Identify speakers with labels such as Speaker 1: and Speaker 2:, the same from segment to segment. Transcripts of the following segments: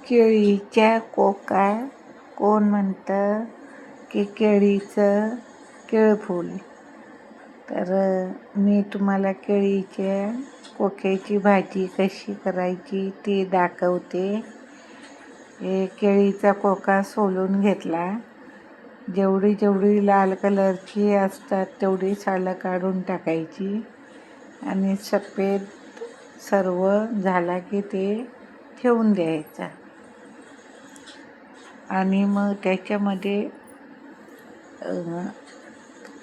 Speaker 1: केळीच्या कोका कोण म्हणतं की केळीचं केळफूल. तर मी तुम्हाला केळीच्या कोक्याची भाजी कशी करायची ती दाखवते. हे केळीचा कोका सोलून घेतला. जेवढी लाल कलरची असतात तेवढी सालं काढून टाकायची आणि सफेद सर्व झाला की ते ठेवून द्यायचा. आणि मग त्याच्यामध्ये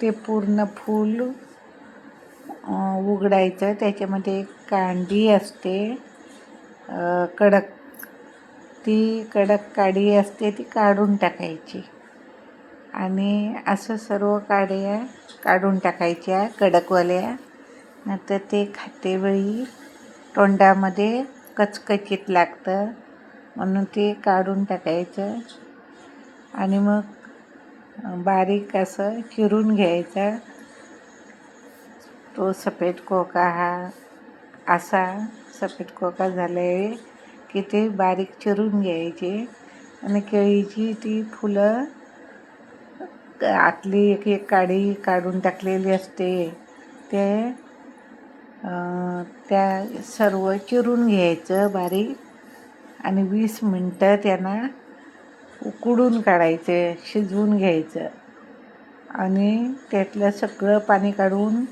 Speaker 1: ते पूर्ण फूल उघडायचं. त्याच्यामध्ये एक कांडी असते कडक, ती कडक काडी असते ती काढून टाकायची आणि असं सर्व काड्या काढून टाकायच्या कडकवाल्या. नंतर ते खातेवेळी तोंडामध्ये कचकचीत लागतं म्हणून ते काढून टाकायचं आणि मग बारीक असं चिरून घ्यायचा. तो सफेद कोका हा असा सफेद कोका झाले की ते बारीक चिरून घ्यायचे आणि केळीची ती फुलं आतली एक एक काडी काढून टाकलेली असते ते त्या सर्व चिरून घ्यायचं बारीक आणि 20 मिनटं त्यांना उकडून काढायचं, शिजवून घ्यायचं आणि त्यातलं सगळं पाणी काढून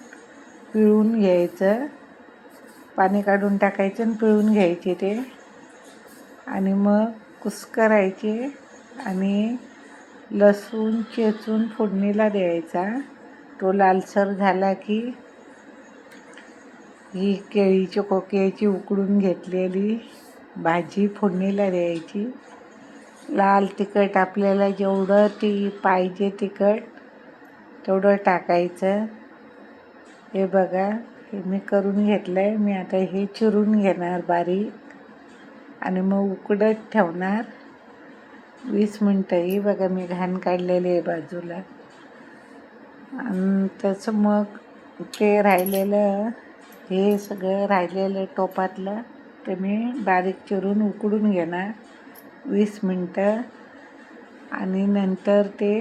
Speaker 1: पिळून घ्यायचं. पाणी काढून टाकायचं आणि पिळून घ्यायचे ते आणि मग कुस्करायचे आणि लसूण चेचून फोडणीला द्यायचा. तो लालसर झाला की ही केळीच्या कोक्याची उकडून घेतलेली भाजी फोडणीला द्यायची. लाल तिखट आपल्याला जेवढं ती पाहिजे तिखट तेवढं टाकायचं. हे बघा, हे मी करून घेतलं आहे. मी आता हे चिरून घेणार बारीक आणि मग उकडत ठेवणार 20 मिनटं. ही बघा मी घाण काढलेली आहे बाजूला. आणि तसं मग ते राहिलेलं, हे सगळं राहिलेलं टोपातलं ते मी बारीक चिरून उकडून घेणार 20 मिनटं आणि नंतर ते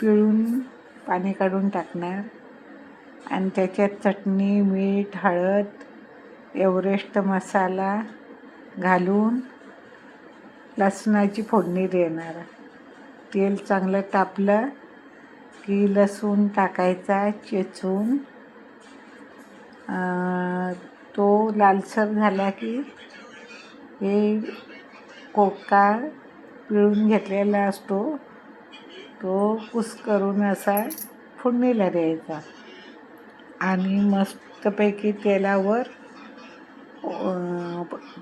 Speaker 1: पिळून पाणी काढून टाकणार आणि त्याच्यात चटणी, मीठ, हळद, एव्हरेस्ट मसाला घालून लसणाची फोडणी देणार. तेल चांगलं तापलं की लसूण टाकायचा चेचून. तो लालसर झाला की हे कोका पिळून घेतलेला असतो तो कुस्करून असा फोडणीला द्यायचा आणि मस्तपैकी तेलावर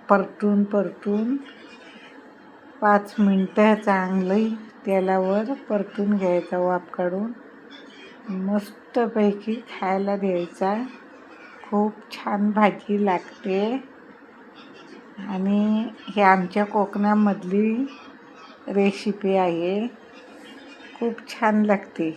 Speaker 1: परतून 5 मिनटं चांगली तेलावर परतून घ्यायचा वाफ काढून. मस्तपैकी खायला द्यायचा. खूप छान भाजी लागते आणि हे आमच्या कोकणामधली रेसिपी आहे. खूप छान लागते.